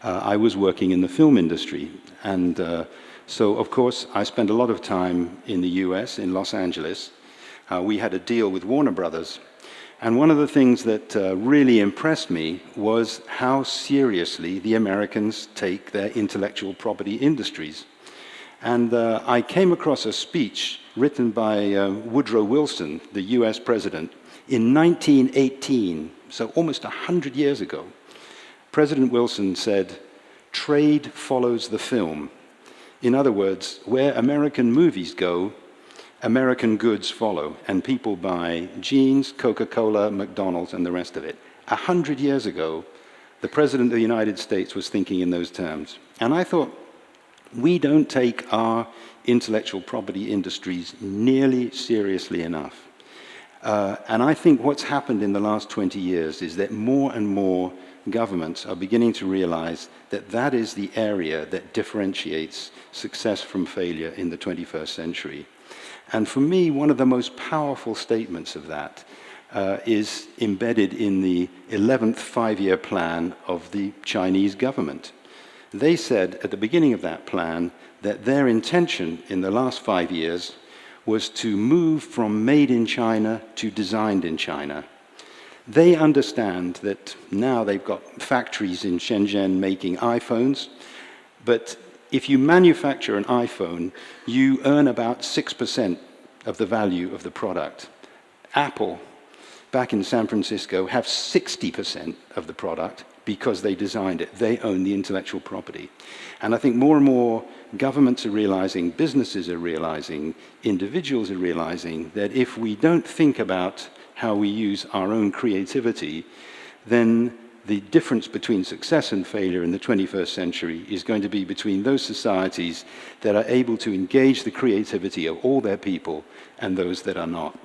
I was working in the film industry, and so of course I spent a lot of time in the US, in Los Angeles. We had a deal with Warner Brothers, and one of the things that really impressed me was how seriously the Americans take their intellectual property industries. And I came across a speech written by Woodrow Wilson, the US president, in 1918, so almost 100 years ago. President Wilson said, "Trade follows the film." In other words, where American movies go, American goods follow, and people buy jeans, Coca-Cola, McDonald's, and the rest of it. 100 years ago, the President of the United States was thinking in those terms. And I thought, we don't take our intellectual property industries nearly seriously enough. And I think what's happened in the last 20 years is that more and more governments are beginning to realize that that is the area that differentiates success from failure in the 21st century. And for me, one of the most powerful statements of that is embedded in the 11th five-year plan of the Chinese government. They said at the beginning of that plan that their intention in the last 5 years was to move from made in China to designed in China. They understand that now they've got factories in Shenzhen making iPhones, but if you manufacture an iPhone, you earn about 6% of the value of the product. Apple, back in San Francisco, have 60% of the product because they designed it. They own the intellectual property. And I think more and more governments are realizing, businesses are realizing, individuals are realizing that if we don't think about how we use our own creativity, then the difference between success and failure in the 21st century is going to be between those societies that are able to engage the creativity of all their people and those that are not.